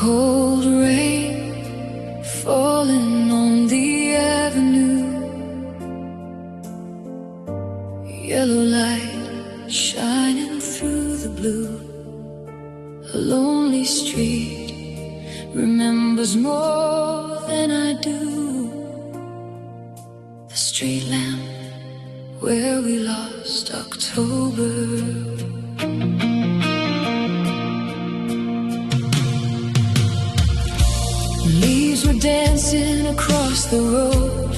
Cold rain falling on the avenue, yellow light shining through the blue. A lonely street remembers more than I do. The street lamp where we lost October. Leaves were dancing across the road.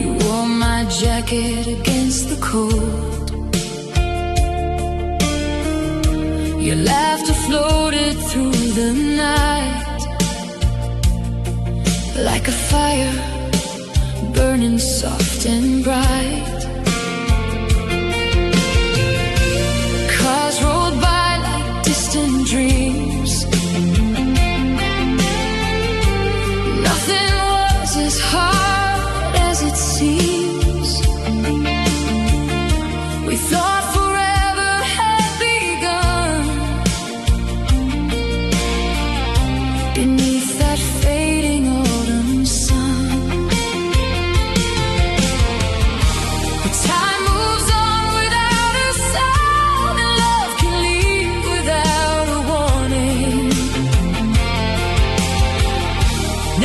You wore my jacket against the cold. Your laughter floated through the night like a fire burning soft and bright. Cars rolled by like distant dreams. Nothing was as hard as it seems. We thought forever had begun beneath that fading autumn sun. But time moves on without a sound, and love can leave without a warning.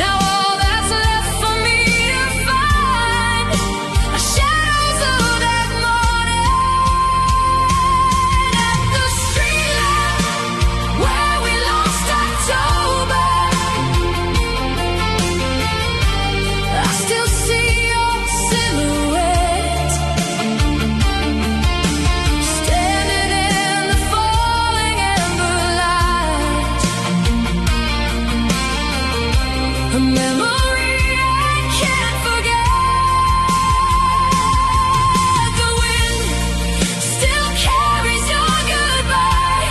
Now all that's left for me to find are shadows of that morning. At the street lamp where we lost October, I still see your silhouette standing in the falling amber light. A memory I can't forget. The wind still carries your goodbye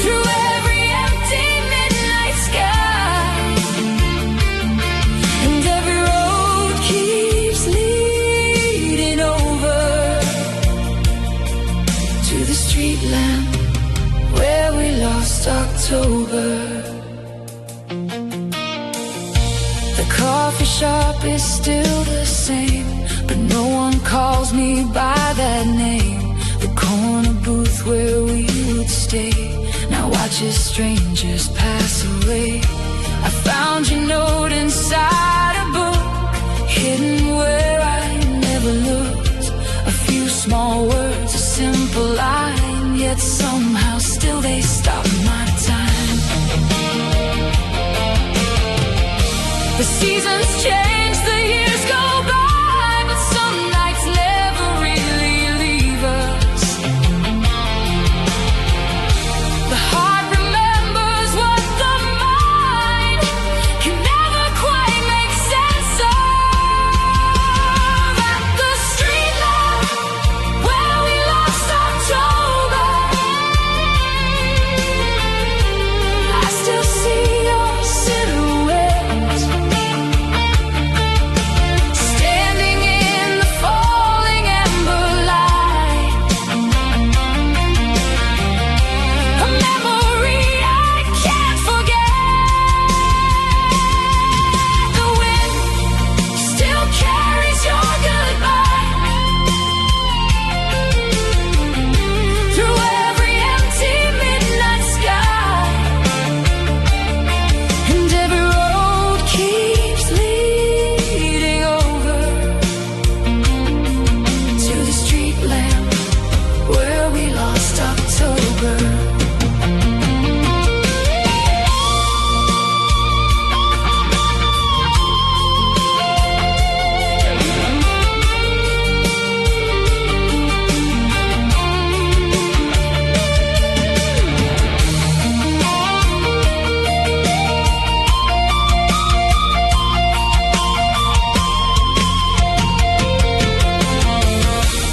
through every empty midnight sky, and every road keeps leading over to the street lamp where we lost October. The coffee shop is still the same, but no one calls me by that name. The corner booth where we would stay now watches strangers pass away. I found your note inside a book, hidden where I never looked. A few small words, a simple line, yet somehow still they stop my time. The seasons change, the years go by, but some nights never really leave us. The heart remembers what the mind can never quite make sense of. At the street lamp where we lost October, I still see your silhouette standing in the falling amber light. A memory I can't forget. The wind still carries your goodbye through every empty midnight sky, and every road keeps leading over to the street lamp where we lost October.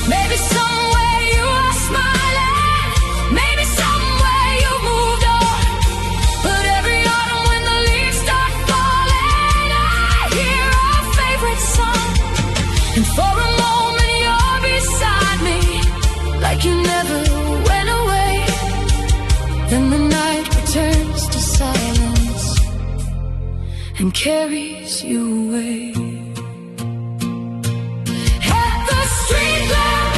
Maybe somewhere you are smiling, maybe somewhere you moved on. But every autumn when the leaves start falling, I hear our favorite song. And for a moment you're beside me, like like you never went away. Then the night returns to silence and carries you away. At the street lamp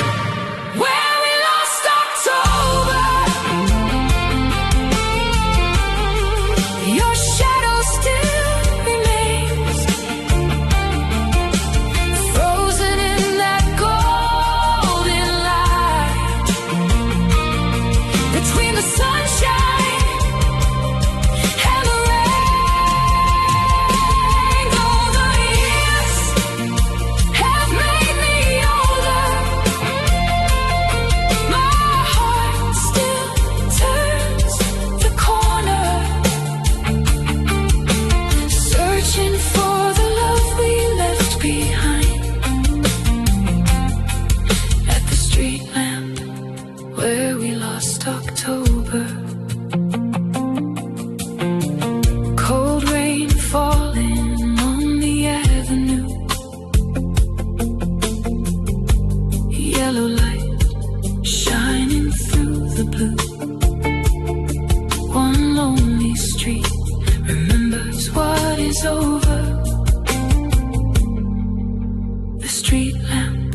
where we lost October, your shadow still remains, frozen in that golden light between the sunshine and the rain. Though the years have made me older, my heart still turns the corner, searching for the love we left behind. At the street lamp where we lost October, cold rain falling on the avenue, yellow light shining through the blue. One lonely street remembers what is over. The street lamp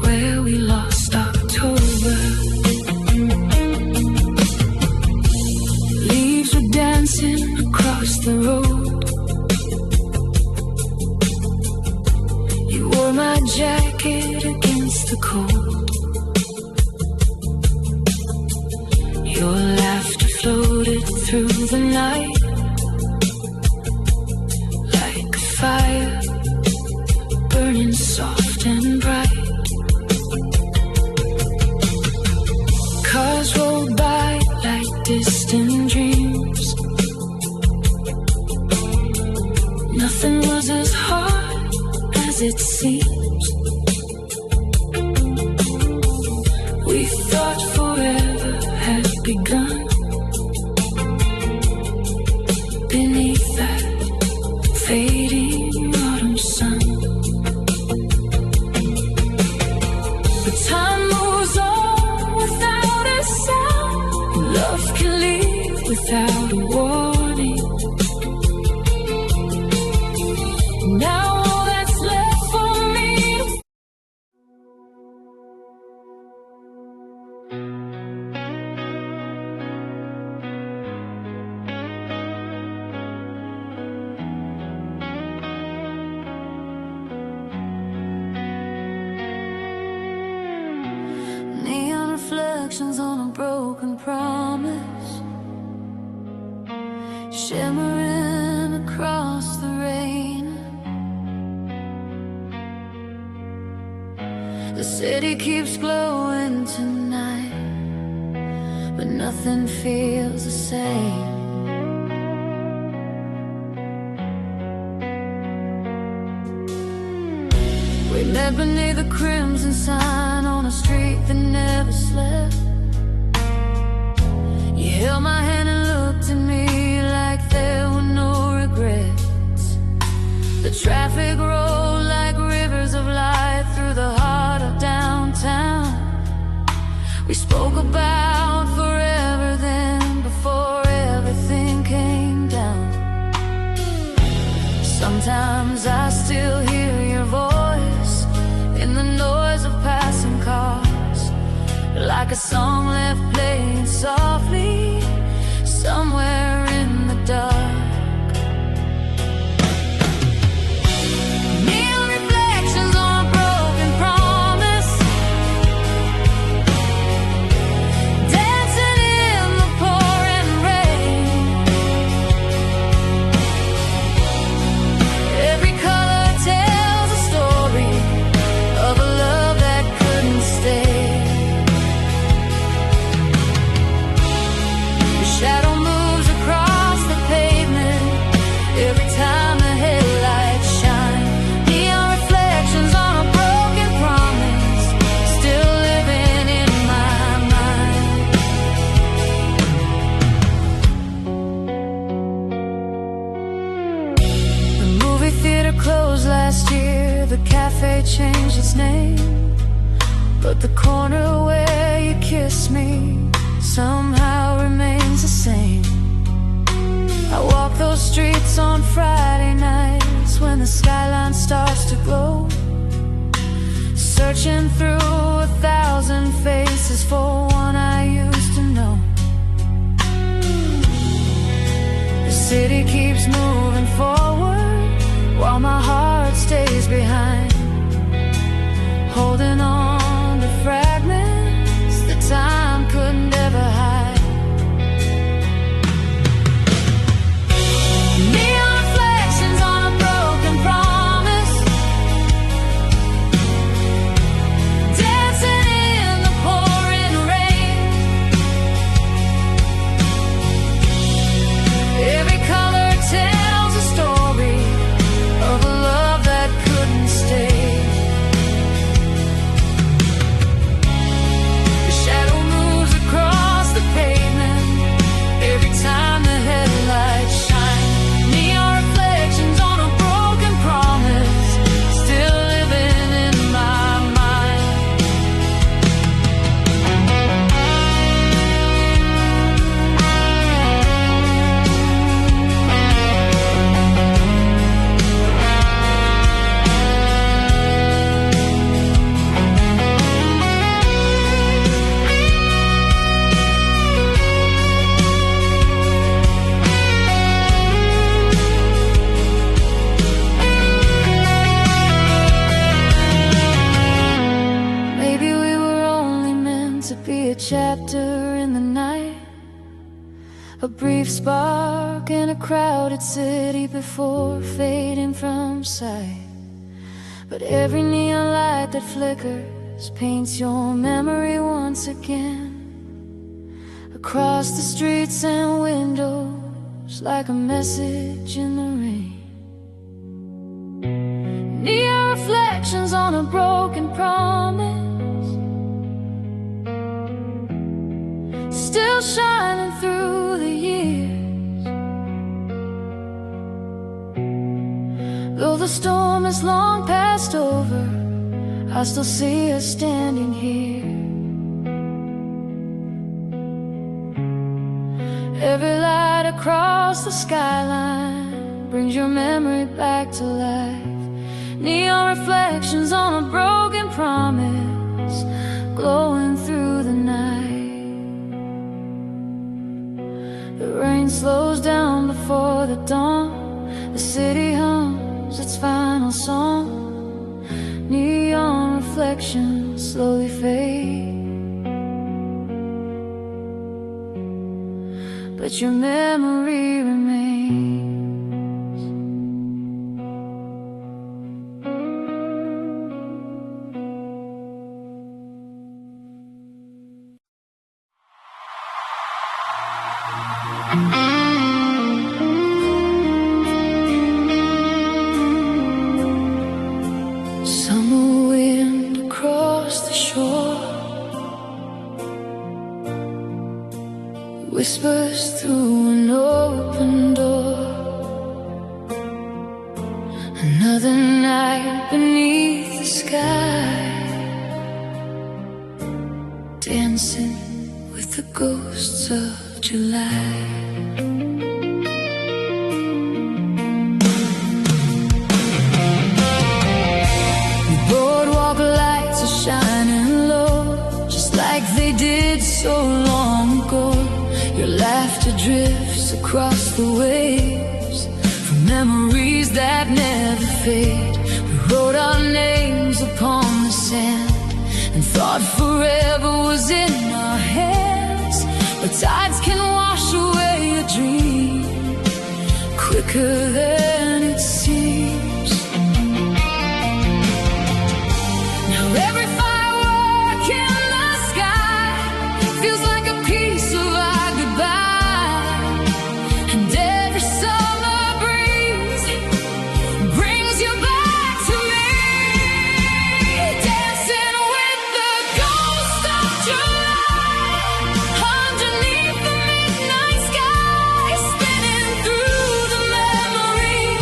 where we lost October. Leaves were dancing across the road. You wore my jacket against the cold. Your laughter floated through the night like a fire burning soft and bright. Cars rolled by like distant dreams. Nothing was as hard as it seems. We thought forever had begun beneath that fading autumn sun. But time moves on without a sound. Love can leave without a warning. Now all that's left for me. Neon reflections on a broken promise, shimmering across the rain. The city keeps glowing tonight, but nothing feels the same. We met beneath the crimson sign on a street that never slept. You held my hand and looked at me like there were no regrets. The traffic rolled like rivers of light through the heart of downtown. We spoke about forever then, before everything came down. Sometimes I still hear your voice in the noise of passing cars, like a song left playing softly somewhere in the dark. Neon reflections on a broken promise, dancing in the pouring rain. Every color tells a story of a love that couldn't stay. The shadow moves across the pavement every time the headlights shine. Neon reflections on a broken promise, still living in my mind. The movie theater closed last year. The cafe changed its name, but the corner where kiss me somehow remains the same. I walk those streets on Friday nights when the skyline starts to glow, searching through 1,000 faces for one I used to know. The city keeps moving forward while my heart stays behind, holding on to fragments that time couldn't ever hide. Neon reflections on a broken promise, dancing in the pouring rain. Every color tells a story of a love that couldn't stay. The shadow moves across the pavement every time the headlights shine. Neon reflections on a broken promise, still living in my mind. Maybe we were only meant to be a chapter in the night, a brief spark in a crowded city before fading from sight. But every neon light that flickers paints your memory once again, across the streets and windows like a message in the rain. Neon reflections on a broken promise, still shining through the years. Though the storm is long passed over, I still see us standing here. Every light across the skyline brings your memory back to life. Neon reflections on a broken promise, glowing through the night. The rain slows down before the dawn, the city hums its final song. Neon reflections slowly fade, but your memory remains. Summer wind across the shore whispers through an open door. Another night beneath the sky, dancing with the ghosts of July. Shining low, just like they did so long ago. Your laughter drifts across the waves from memories that never fade. We wrote our names upon the sand and thought forever was in our hands. But tides can wash away a dream quicker than it seems. Every firework in the sky feels like a piece of our goodbye, and every summer breeze brings you back to me, dancing with the ghost of July, underneath the midnight sky, spinning through the memories.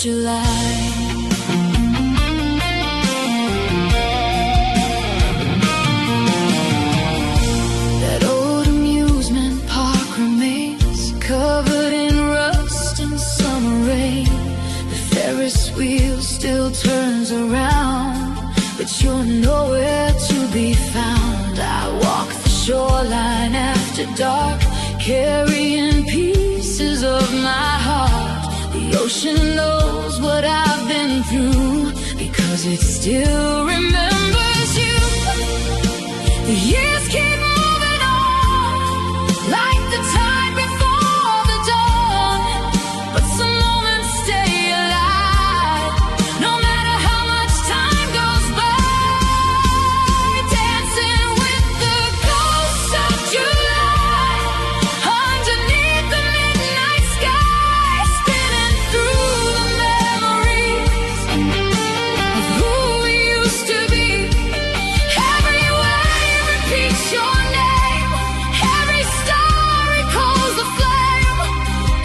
July. That old amusement park remains covered in rust and summer rain. The Ferris wheel still turns around, but you're nowhere to be found. I walk the shoreline after dark, carrying pieces of my heart. The ocean knows what I've been through, because it still remembers you. The years keep moving on, like the tide before the dawn, but some moments stay alive, no matter how much time goes by. Dancing with the ghosts of July, underneath the midnight sky, spinning through the memories of who we used to be. Every wave repeats your name, every star recalls the flame,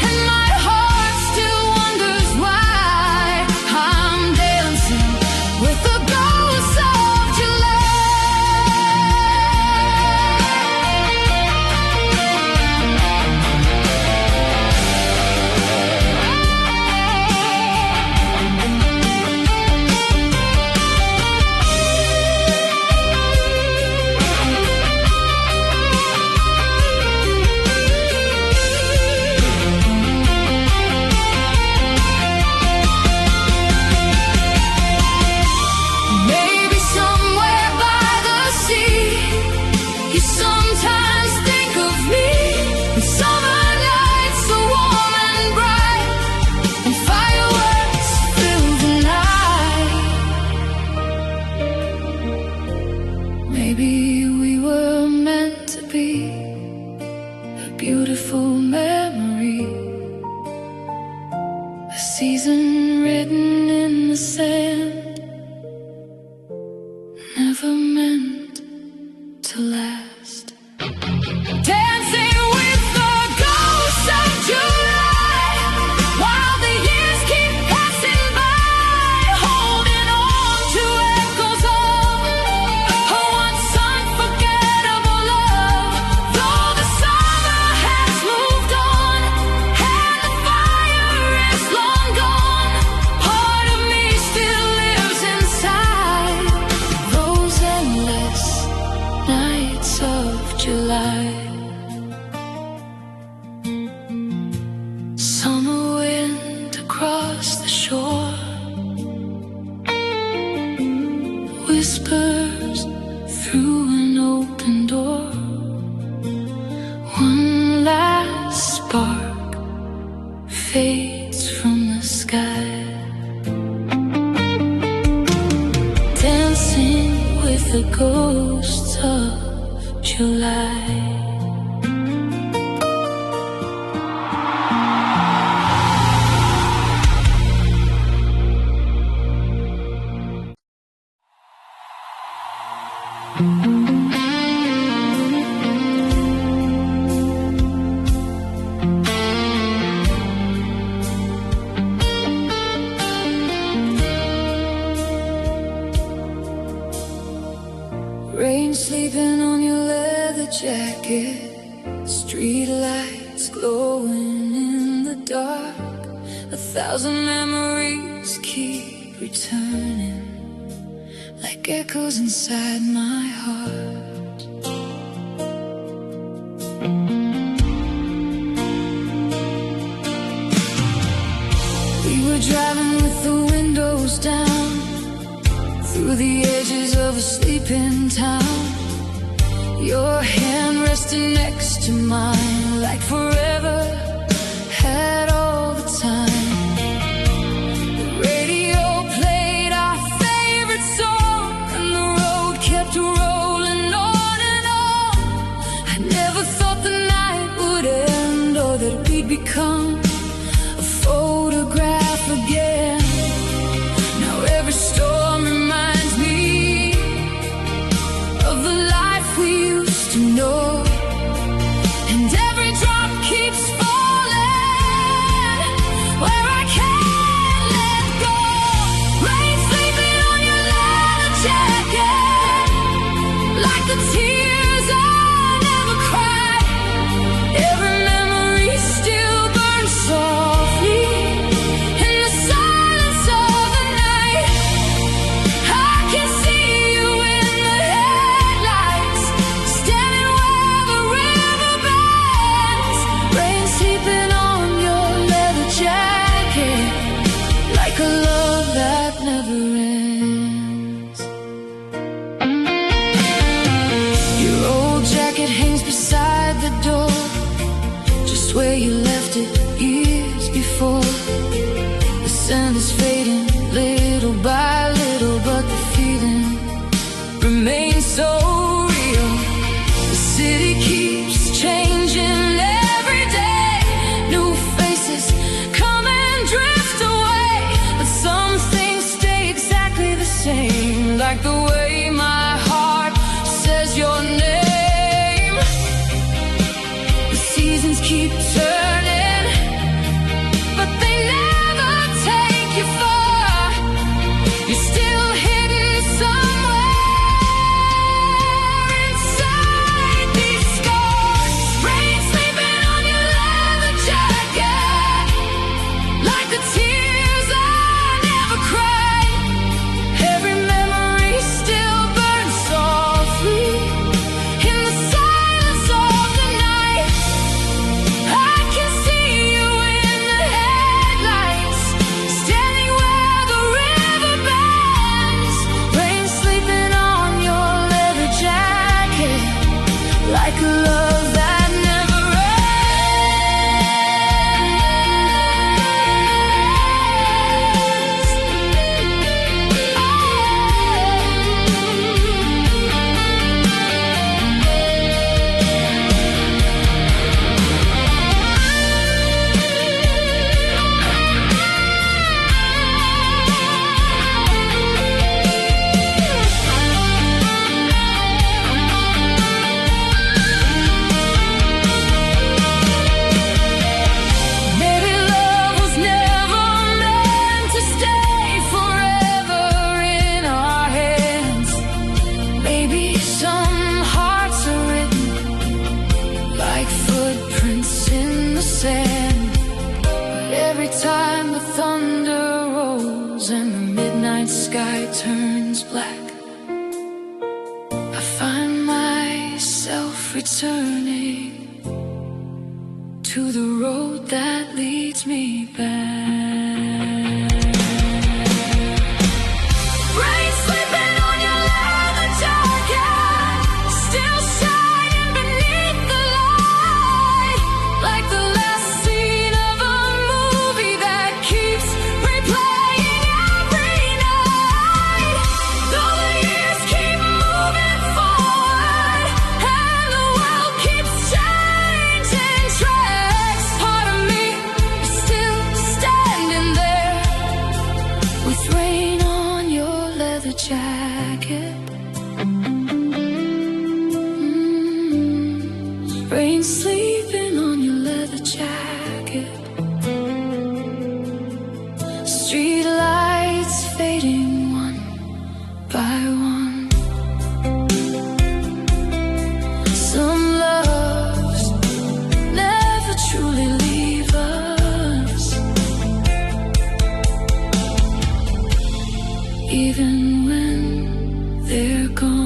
and my heart still wonders why I'm dancing with the ghosts of maybe somewhere by the sea. You sometimes think of me, and summer nights are warm and bright, and fireworks fill the night. Maybe we were meant to be a beautiful memory, a season written in the sand, never meant to last. Dancing with the ghosts of July, while the years keep passing by, holding on to echoes of a once unforgettable love. Though the summer has moved on and the fire is long gone, part of me still lives inside those endless nights of July. Summer wind across the shore whispers through an open door. One last spark fades from the sky. Dancing with the ghosts of July. Rain sleeping on your leather jacket, street lights glowing in the dark. 1,000 memories keep returning like echoes inside my heart. We were driving with the windows down through the edges of a sleeping town. Your hand resting next to mine, like forever had all the time. The radio played our favorite song, and the road kept rolling on and on. I never thought the night would end, or that we'd become a photograph again. Now every storm reminds me of the life we used to know, and every drop keeps falling ends. Your old jacket hangs beside the door, just where you left it years before. The scent is fading little by little, but the feeling remains so real. The city keeps changing every day. New faces come and drift away, but some things stay exactly the same, like the way my heart says your name. The seasons keep turning, but they never take you far. You're still hidden somewhere inside these scars. Rain sleeping on your leather jacket, like the tears I never cried. Every memory still burns softly in the silence of the night. I can see you in the headlights, standing where the river bends. Rain sleeping on your leather jacket, like a love that never Maybe love was never meant to stay forever in our hands. Maybe some hearts are written like footprints in the sand. But every time the thunder rolls and the midnight sky turns black, I find myself returning to the road that leads me back. Rain sleeping on your leather jacket, still shining beneath the light, like the last scene of a movie that keeps replaying every night. Though the years keep moving forward and the world keeps changing tracks, part of me is still standing there with rain on your leather jacket. Rain sleeping on your leather jacket. Street lights fading one by one. Some loves never truly leave us, even when they're gone.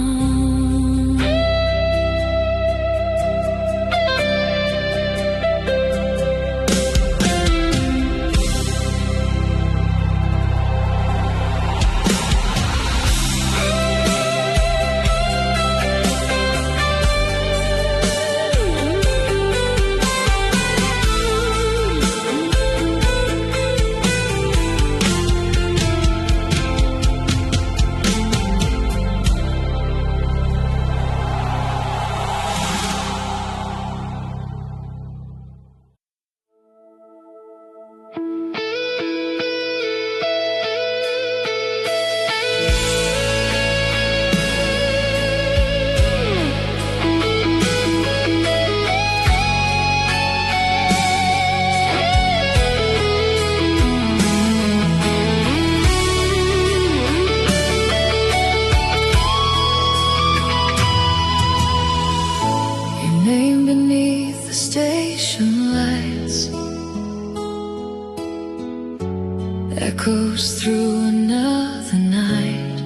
Echoes through another night.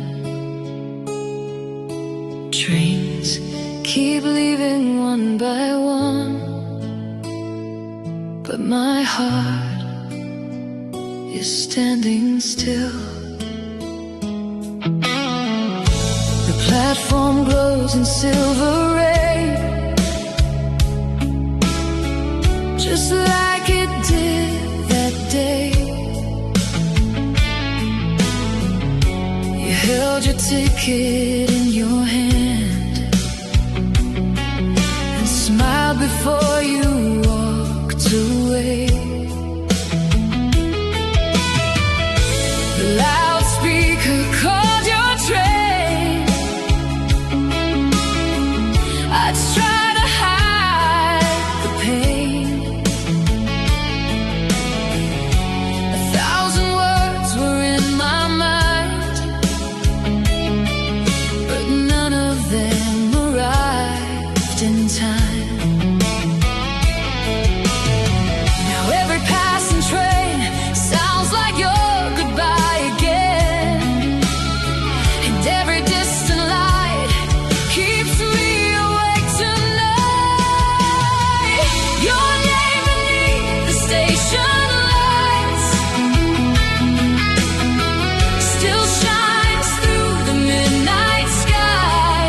Trains keep leaving one by one, but my heart is standing still. The platform glows in silver rain, just like it did that day. You held your ticket in your hand and smiled before you walked away. The loudspeaker called your train. I'd try to hide the pain. 1,000 words were in my mind, but none of them arrived in time. Now every passing train sounds like your goodbye again, and every distant light keeps me awake tonight. Your name beneath the station lights still shines through the midnight sky,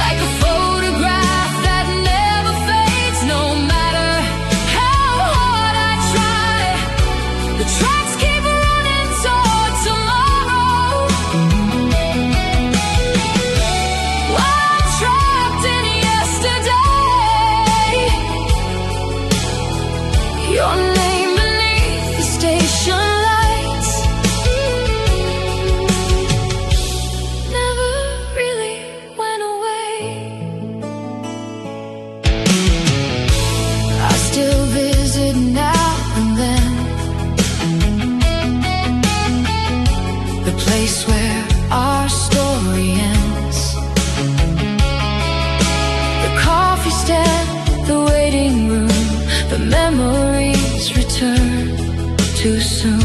like a photograph that never fades. No matter how hard I try, the tracks keep running toward tomorrow. While I'm trapped in yesterday, your name beneath the station lights never really went away. I still visit now and then, the place where our story ends. The coffee stand, the waiting room, the memories return too soon.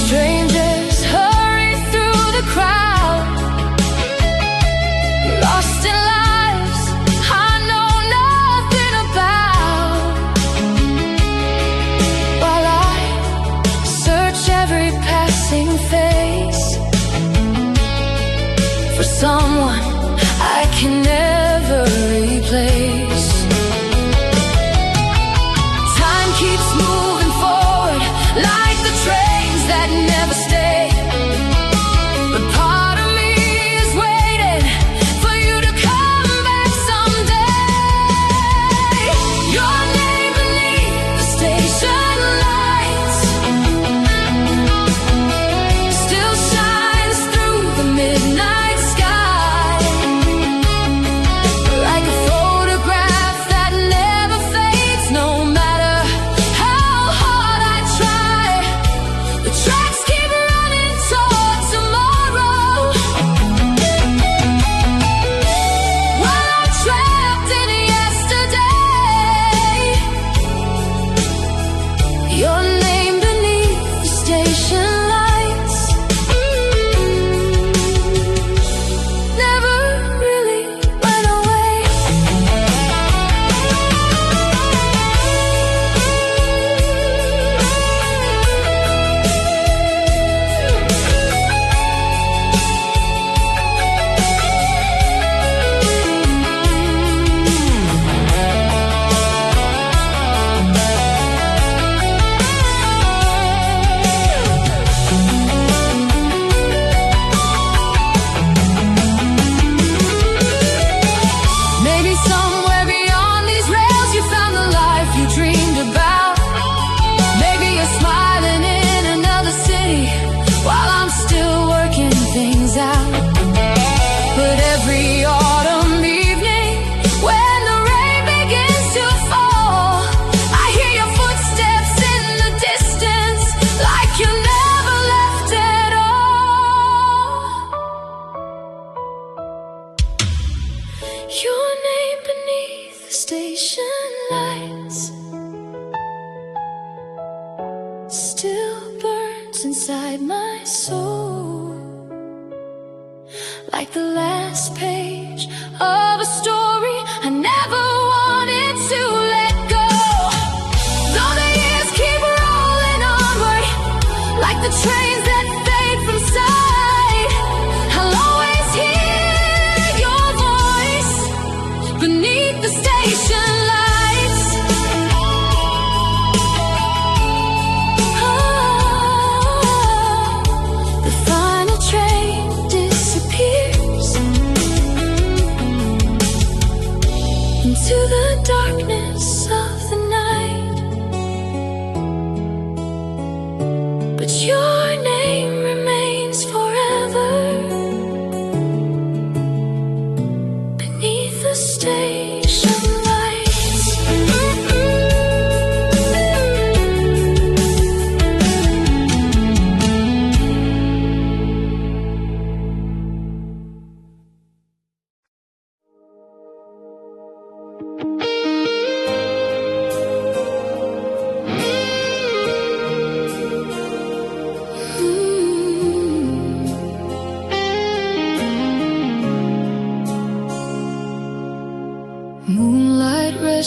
Strangers hurry through the crowd, lost in lives I know nothing about, while I search every passing face for someone I can never replace. Time keeps moving forward like the trains that never stay, but part of me is waiting for you to come back someday. Your name beneath the station lights still shines through the midnight sky, like a photograph that never fades. No matter how hard I try, the tracks keep running toward tomorrow. While I'm trapped in yesterday, your name beneath the station lights never really went away. Maybe somewhere beyond these rails you found the life you dreamed about. Maybe you're smiling in another city while I'm still working things out. But every autumn evening, when the rain begins to fall, I hear your footsteps in the distance, like you never left at all. Your name beneath the station lights still burns inside my soul, like the last page of a story I never wanted to let go. Though the years keep rolling onward, like the trains that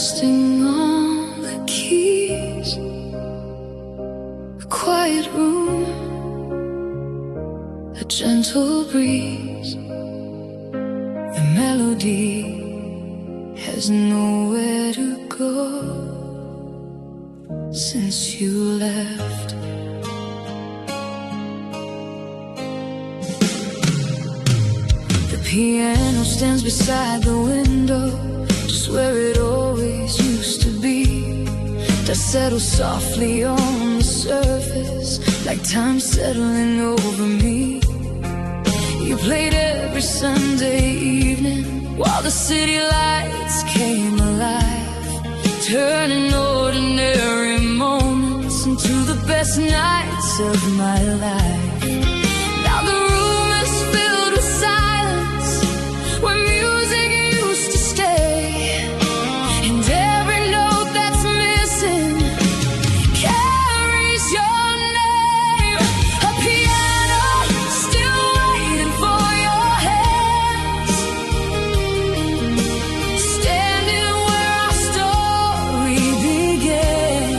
resting on the keys. A quiet room, a gentle breeze. The melody has nowhere to go since you left. The piano stands beside the window, just where it always used to be. Dust settles softly on the surface, like time settling over me. You played every Sunday evening while the city lights came alive, turning ordinary moments into the best nights of my life. Now the room is filled with silence, where music used to stay, and every note that's missing carries your name. A piano still waiting for your hands, standing where our story began.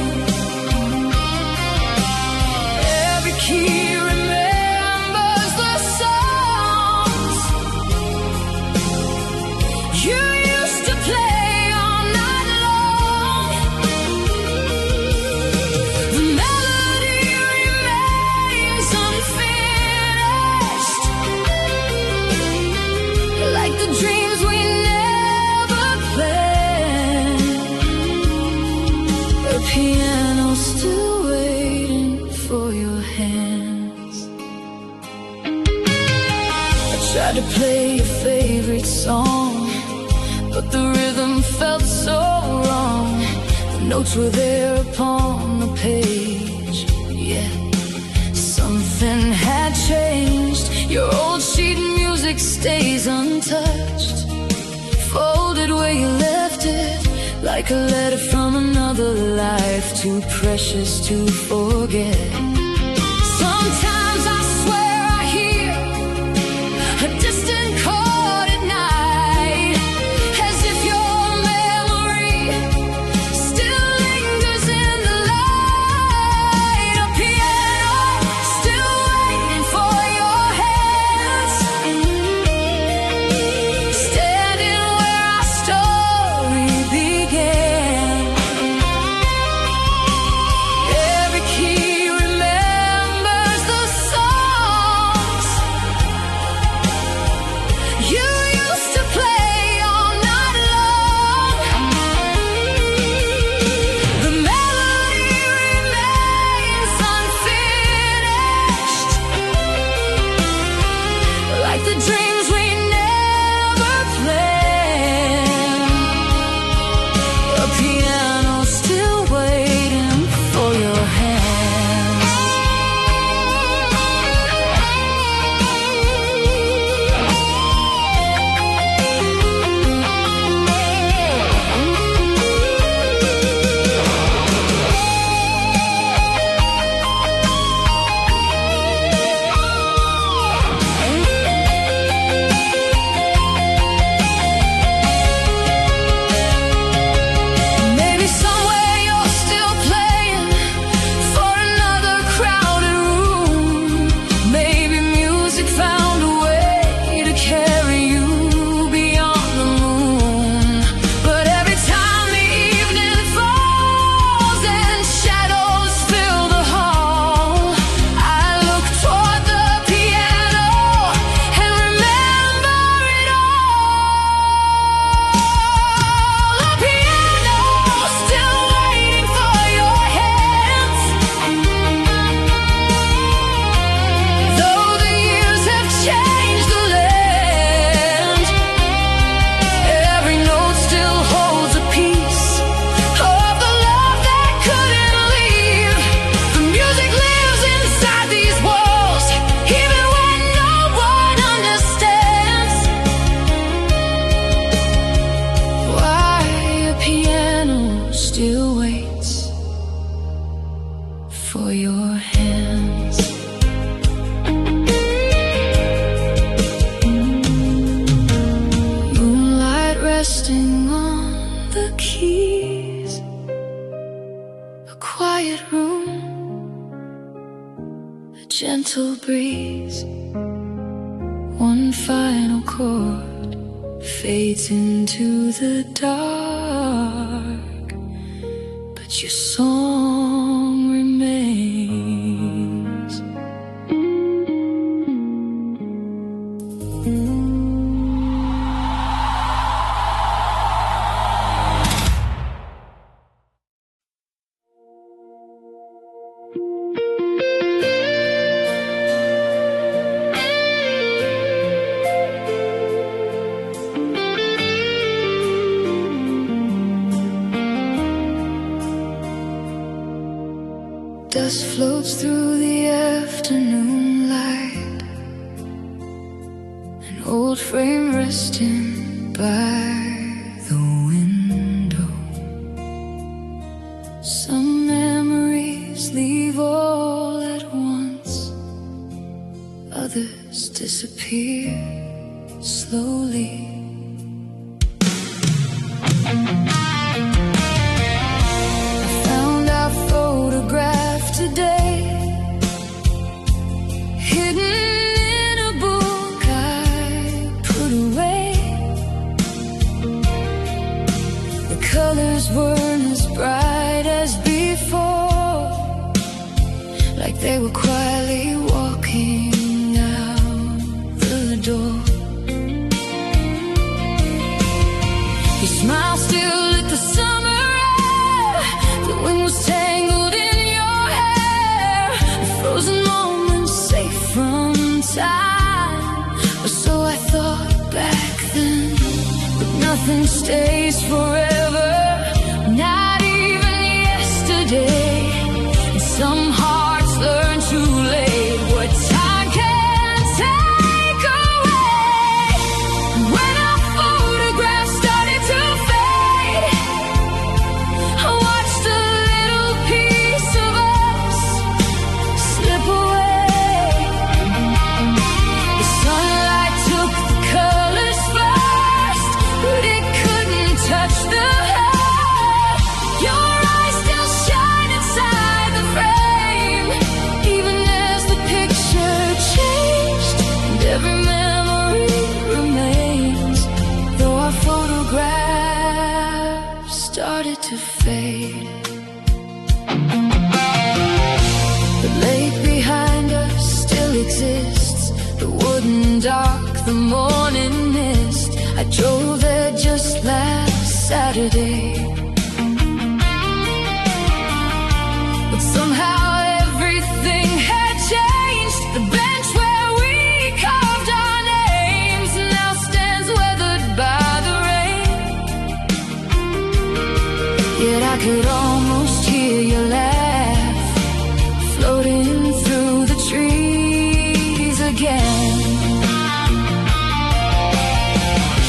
Every key remembers the songs you used to play all night long. The melody remains unfinished, like the dreams we never planned. A piano still waiting for your hands. I tried to play your favorite song, but the rhythm felt so wrong. The notes were there upon the page, yeah. Something had changed. Your old sheet music stays untouched, folded where you left it, like a letter from another life, too precious to forget. Sometimes I swear I hear a distant chord at night, as if your memory still lingers in the light. A piano still waiting for your hands, standing where our story began. Every key remembers gentle breeze. One final chord fades into the dark, but your song remains. Dust floats through the afternoon light, an old frame resting by the window. Some memories leave all at once, others disappear slowly. Today, hidden in a book I put away. The colors weren't as bright as before, like they were quietly walking out the door. Your smile still lit the summer air, the wind was tangled in frozen moments safe from time, or so I thought back then. But nothing stays forever, not even yesterday. And some hearts learn too late what time can take away. When our photographs started to fade, I watched a little piece of us slip away. The sunlight took the colors first, but it couldn't touch the heart. Your eyes still shine inside the frame, even as the picture changed, and every memory remains, though our photographs started to fade. The lake behind us still exists, the wooden dock, the morning mist. I drove there just last Saturday, but somehow everything had changed. The bench where we carved our names now stands weathered by the rain. Yet I could almost hear your laugh floating through the trees again.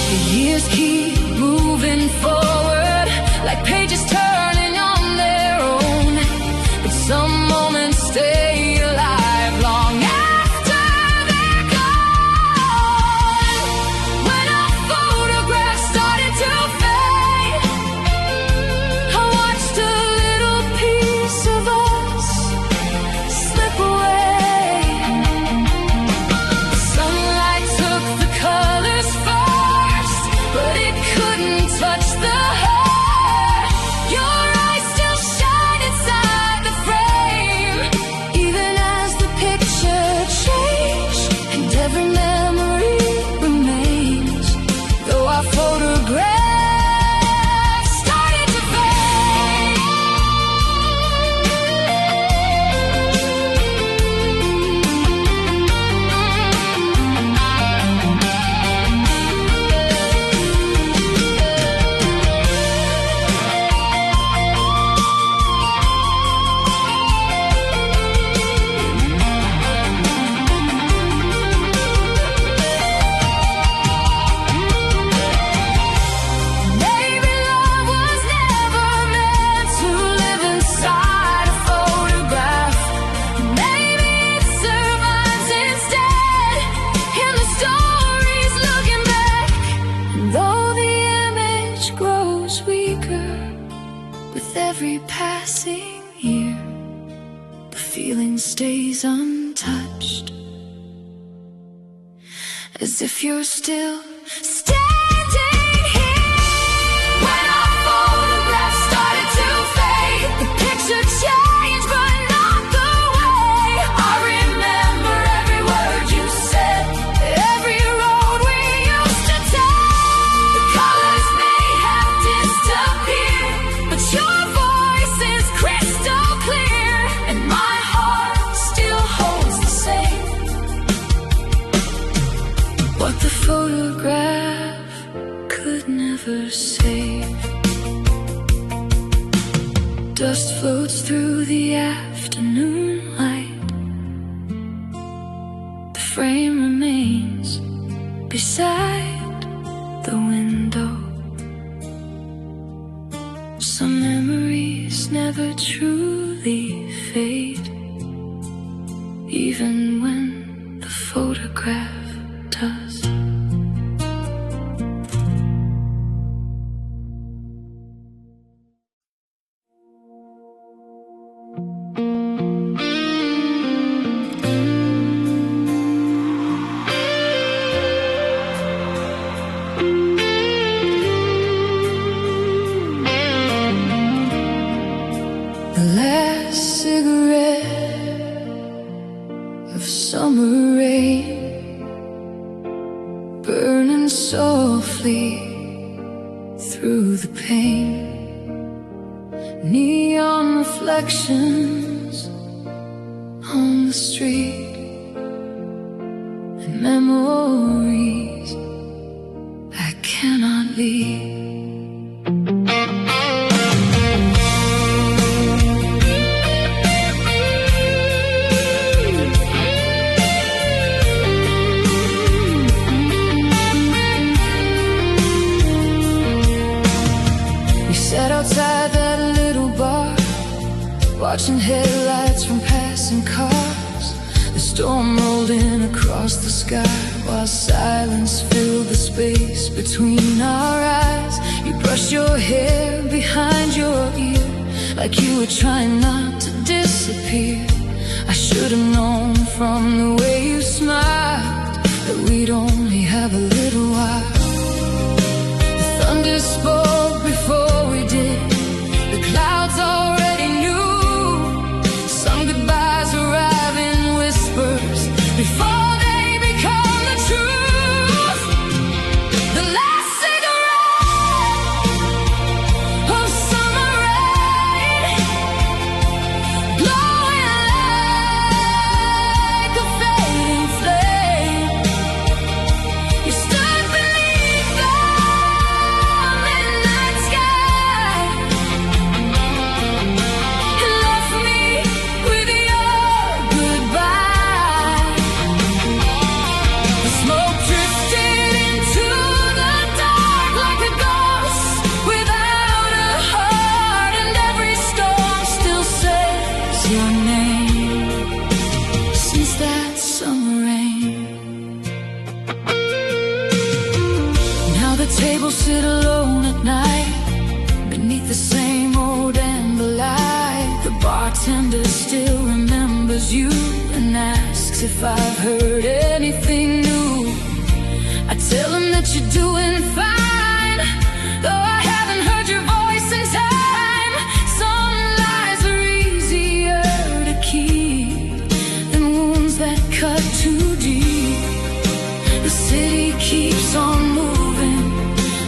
The years keep moving forward, like pages turning on their own, but some moments stay alive long after they're gone. When our photographs started to fade, I watched a little piece of us slip away. The sunlight took the colors first, but it couldn't touch the heart. Your eyes still shine inside the frame, even as the picture changed, and every memory remains, though our photographs started to fade. Maybe love was never meant to live inside a photograph. Maybe it survives instead in the stories looking back. And though the image grows weaker with every passing year, the feeling stays unchanged. untouched, as if you're still standing here. When our photographs started to fade, the picture changed but not the way. I remember every word you said, every road we used to take. The colors may have disappeared, but your voice is crystal clear, and my heart still holds the same. What the photograph could never save. Dust floats through the afternoon light. The frame remains beside the window. Some memories never truly fade, even when the photograph does. The last cigarette of summer rain, burning softly through the pain. Neon reflections on the street, and memories I cannot leave. Sat outside that little bar, watching headlights from passing cars. The storm rolled in across the sky, while silence filled the space between our eyes. You brushed your hair behind your ear, like you were trying not to disappear. I should have known from the way you smiled that we'd only have a little while. The thunder spoke before we did. The clouds already knew. Some goodbyes arrive in whispers before they become the truth. The last cigarette of summer rain, glowing like a fading flame. You stood beneath the midnight sky and left me with your goodbye. The smoke drifted into the dark like a ghost without a heart, and every storm still says your name since that summer rain. Now the tables sit alone at night beneath the same old amber light. The bartender still remembers you and asks if I've heard anything new. I tell him that you're doing fine, though I haven't heard your voice in time. Some lies are easier to keep than wounds that cut too deep. The city keeps on moving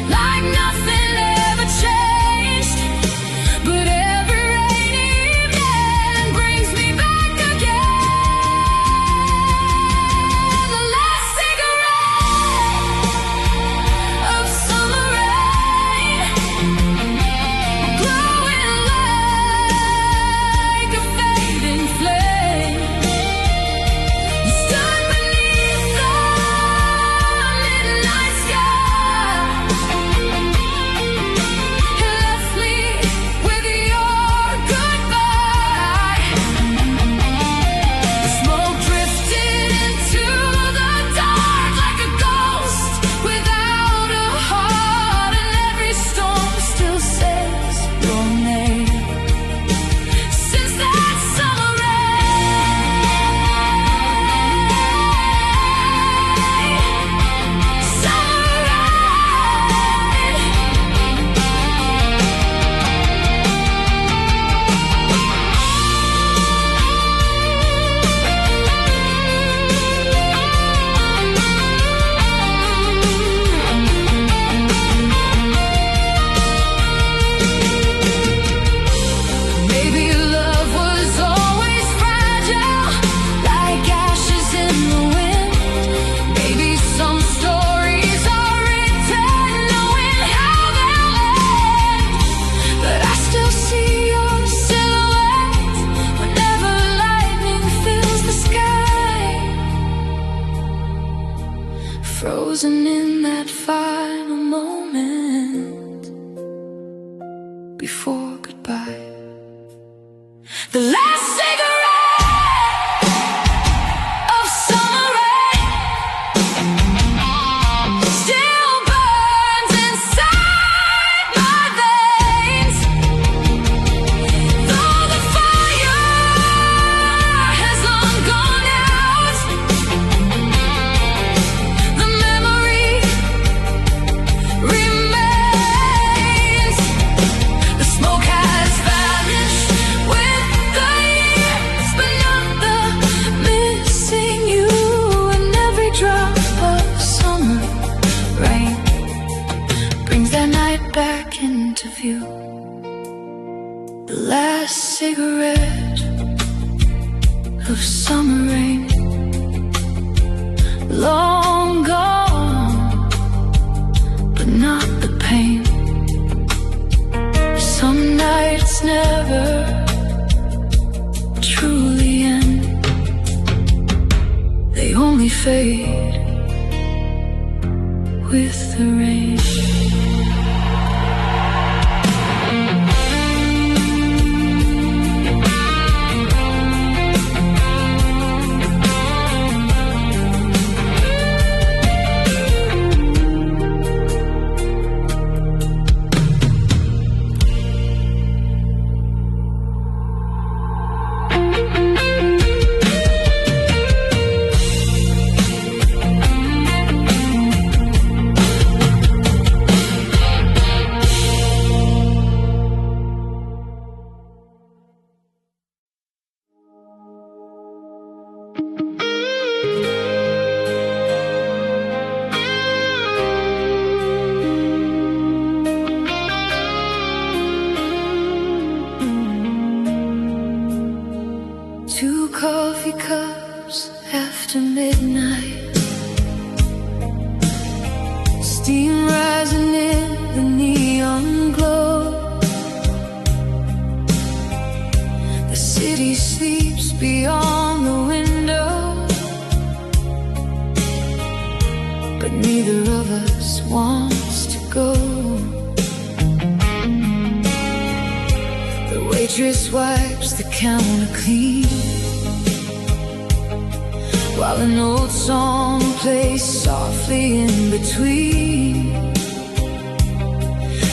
like nothing ever changed, but every rainy evening brings me back again. The last cigarette of summer rain, frozen in that final moment before goodbye. The last cigarette of summer rain still burns inside my veins. Though the fire has long gone out, the memory remains. The smoke has vanished with the years, but not the missing you. And every drop of summer rain brings that night back into view. The last cigarette of summer rain, long gone, but not the pain. Some nights never truly end, they only fade with the rain. Two coffee cups after midnight, steam rising in the neon glow. The city sleeps beyond the window, but neither of us wants to go. The waitress wipes the counter clean, while an old song plays softly in between.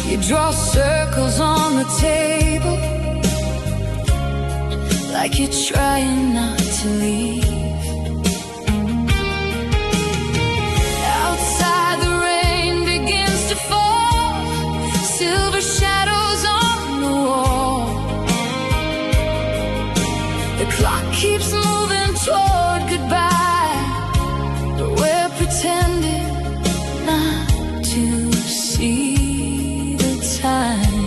You draw circles on the table, like you're trying not to leave. Outside the rain begins to fall, silver shadows on the wall. The clock keeps moving toward goodbye, but we're pretending not to see the time.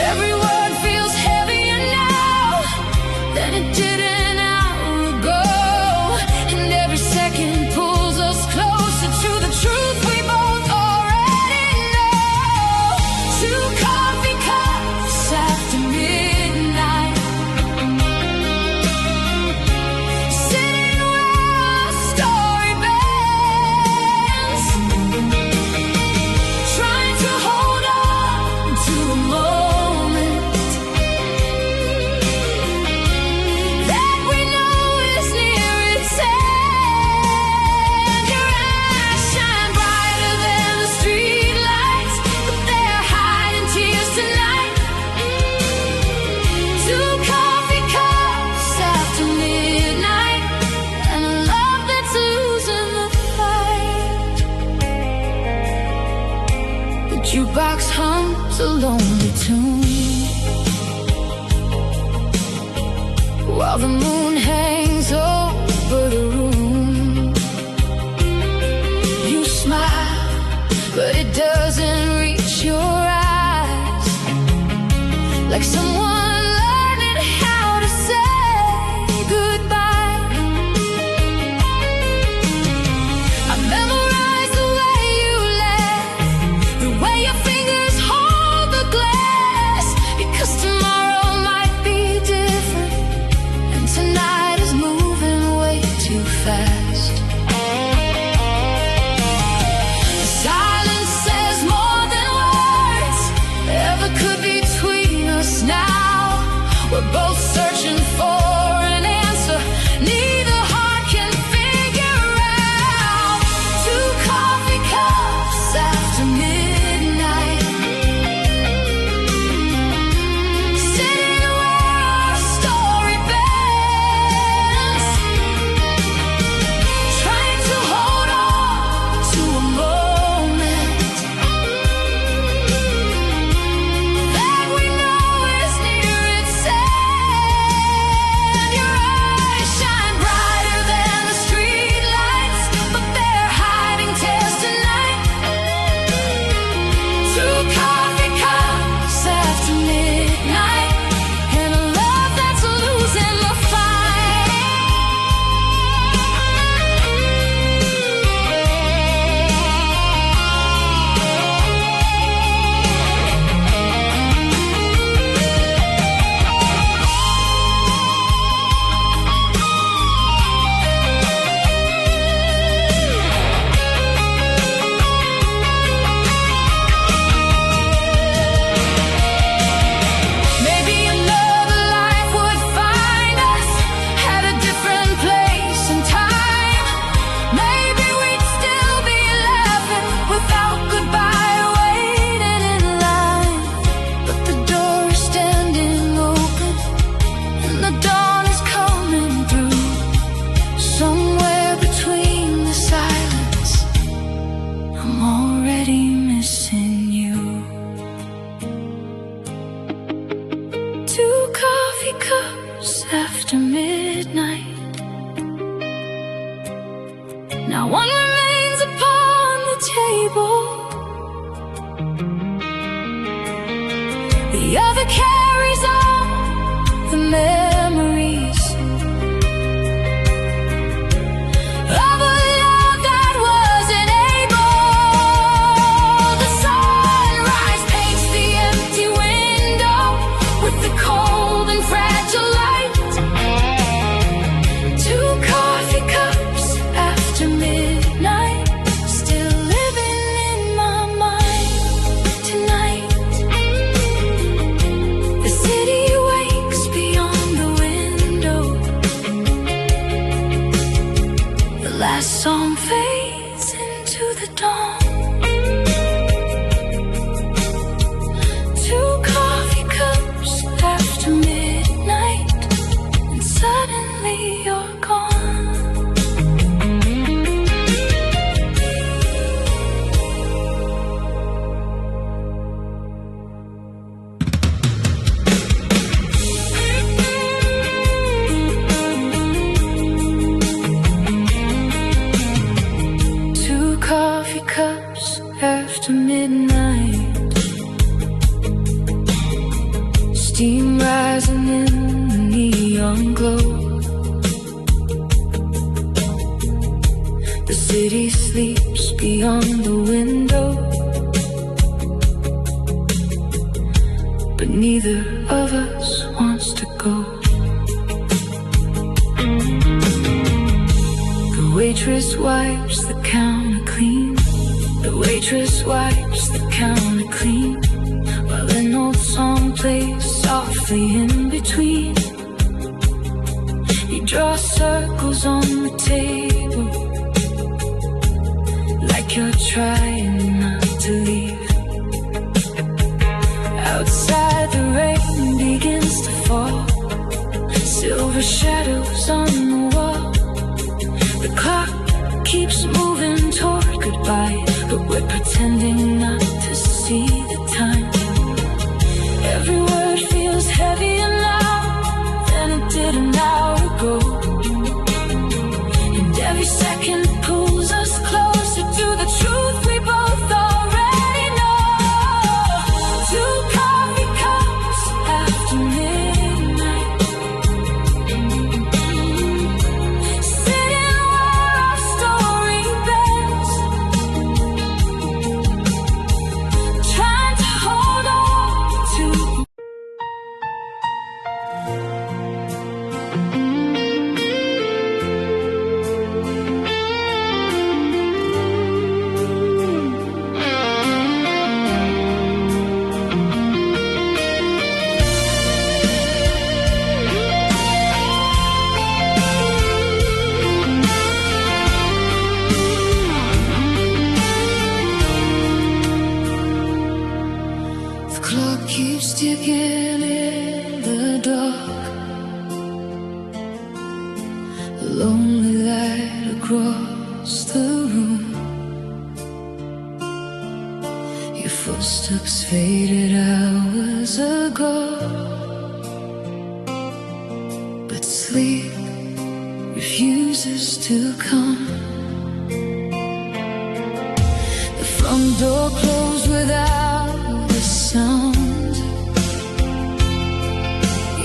Every word feels heavier now than it did an hour ago, and every second pulls us closer to the truth we both already know. Two coffee cups after midnight, sitting where our story bends, trying to hold on to a moment that we know is near its end. Your eyes shine brighter than the street lights, but they're hiding tears tonight. Two coffee cups after midnight, and a love that's losing the fight. The jukebox hums a lonely tune, while the moon hangs over the room. You smile, but it doesn't reach your eyes, like someone learning how to say goodbye. I memorized the way you laugh, the way your fingers hold the glass, because tomorrow might be different, and tonight We're both searching for an answer neither heart can figure out. 2 coffee cups after midnight, sitting where our story bends, trying to hold on to a moment that we know is near its end. Your eyes shine brighter than the street lights, but they're hiding tears tonight. 2 coffee cups after midnight, and a love that's losing the fight. Maybe another life would find us at a different place and time. Maybe we'd still be laughing without goodbye, waiting in line. But the door is standing open and the dawn is coming through. Somewhere between the silence, I'm already missing you. 2 coffee cups after midnight. Now one remains upon the table, the other carries on the memories of a love that wasn't able. The sunrise paints the empty window with the cold and fragile light. 2 coffee cups after midnight, still living in my mind tonight. The city wakes beyond the window. The last song fades into the dawn. 2 coffee cups after midnight, and suddenly you're gone. Two coffee cups after midnight, steam rising in the neon glow. The city sleeps beyond the window, but neither of us wants to go. The waitress wipes the counter clean. The waitress wipes the counter clean, while an old song plays softly in between. You draw circles on the table, like you're trying not to leave. Outside the rain begins to fall, silver shadows on the wall. The clock keeps moving toward goodbye, but we're pretending not to see the time. Every word feels heavier now than it did an hour ago, and every second pulls us closer to the truth we both already know. 2 coffee cups after midnight, sitting where our story bends, trying lonely light across the room. Your footsteps faded hours ago, but sleep refuses to come. The front door closed without a sound,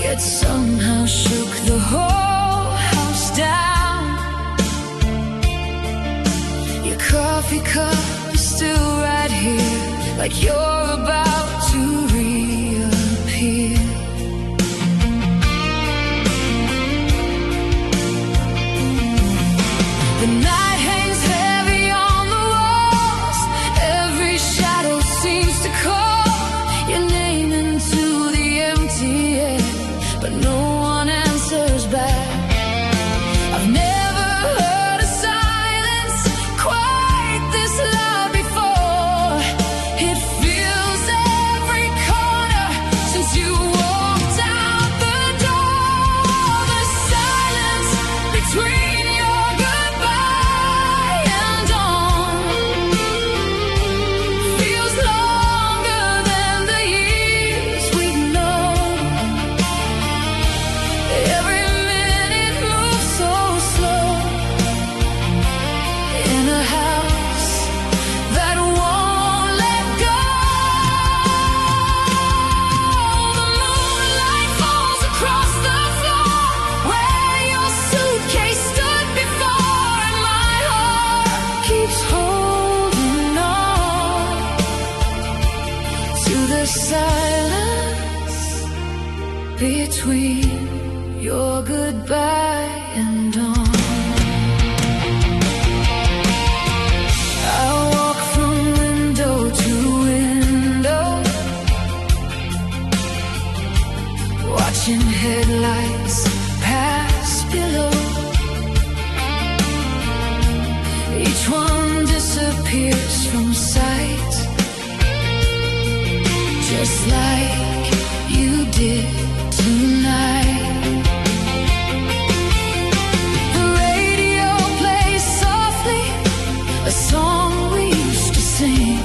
yet somehow shook the whole house down. Your coffee cup is still right here, like you're about to reappear. The night hangs heavy on the walls, every shadow seems to call your name into the empty air, but no one answers back. I've never heard a silence quite this loud before. It fills every corner since you walked out the door. The silence between your goodbye and dawn feels longer than the years we've known. Every minute moves so slow in a house that won't let go. The moonlight falls across the floor where your suitcase stood before, and my heart keeps holding on to the silence between your goodbye and dawn. I walk from window to window, watching headlights pass below. Each one disappears from sight, just like you did tonight. The radio plays softly, a song we used to sing,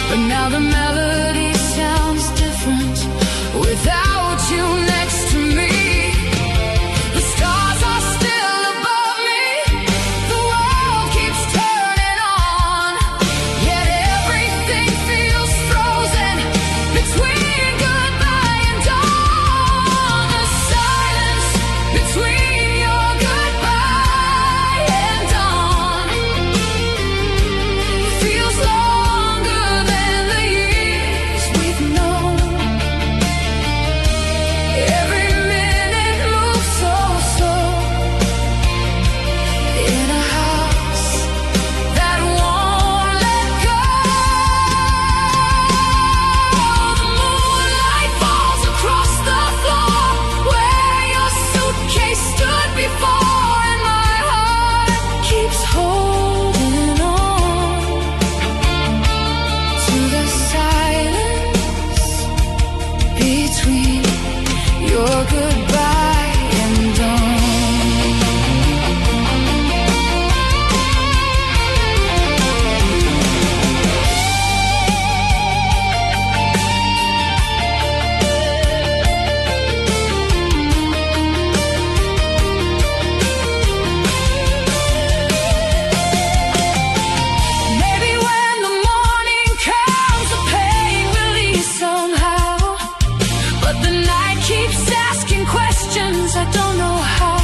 but now the melody sounds different without you next to me. The stars are still above me, the world keeps turning on, yet everything feels frozen between goodbye and dawn. The silence between your goodbye and dawn feels longer than the years we've known. Every minute moves so slow in a house that won't let go. The moonlight falls across the floor where your suitcase stood before, and my heart keeps holding on to the silence between your goodbye and dawn. Maybe when the morning comes, the pain release somehow, but the night keeps asking questions I don't know how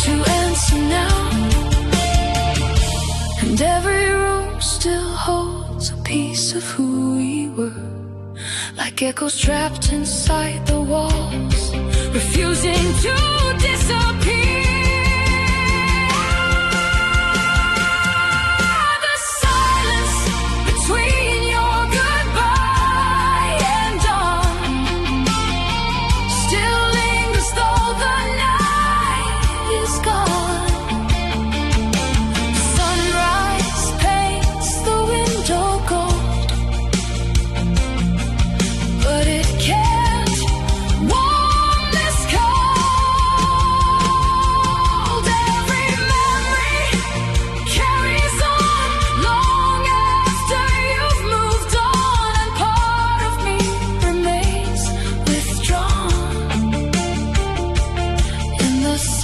to answer now. And every room still holds a piece of who we were, like echoes trapped inside the walls, refusing to disappear. The silence between your goodbye and dawn still lingers though the night is gone. Sunrise paints the window gold, but it can't warm this cold.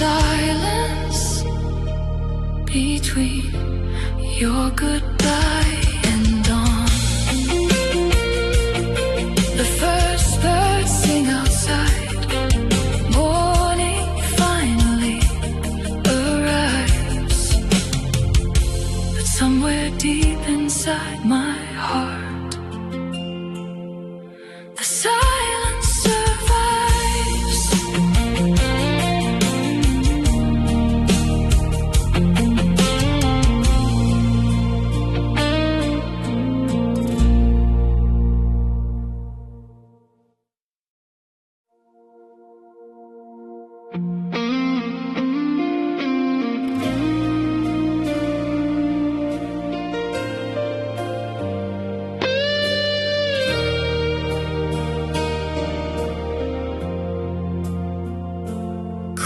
silence between your goodbye and dawn. The first birds sing outside. Morning finally arrives. But somewhere deep inside my heart, the silence survives.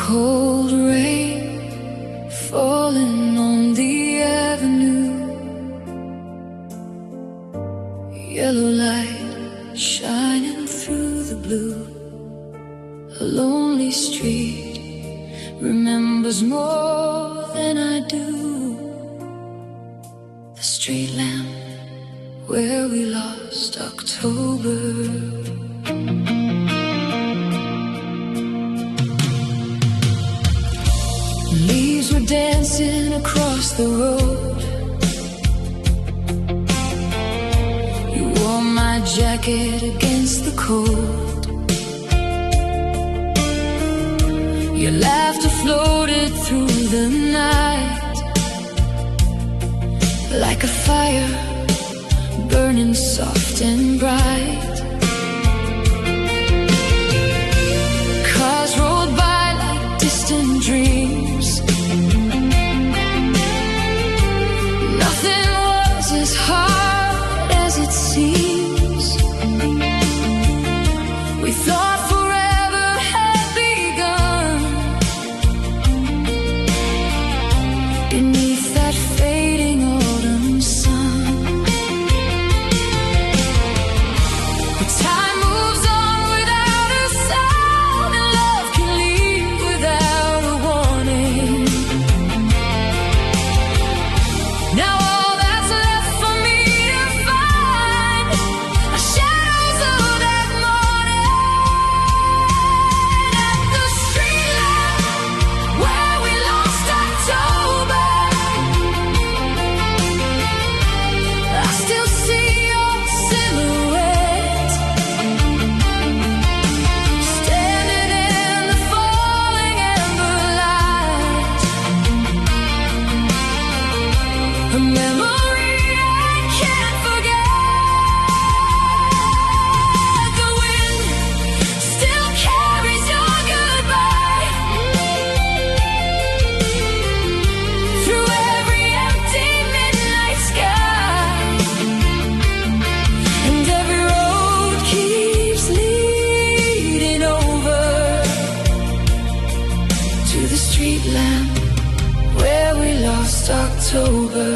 Cold rain falling on the avenue, yellow light shining through the blue. A lonely street remembers more than I do. The street lamp where we lost October. Leaves were dancing across the road. You wore my jacket against the cold. Your laughter floated through the night like a fire burning soft and bright. Cars rolled by like distant dreams. Nothing was as hard as it seems. We thought forever had begun beneath that fading autumn sun. But time moves on without a sound, and love can leave without a warning. Now all that's left for me to find are shadows of that morning. At the street lamp where we lost October, I still see your silhouette standing in the falling amber light. A memory I can't forget. The wind still carries your goodbye through every empty midnight sky, and every road keeps leading over to the street lamp where we lost October.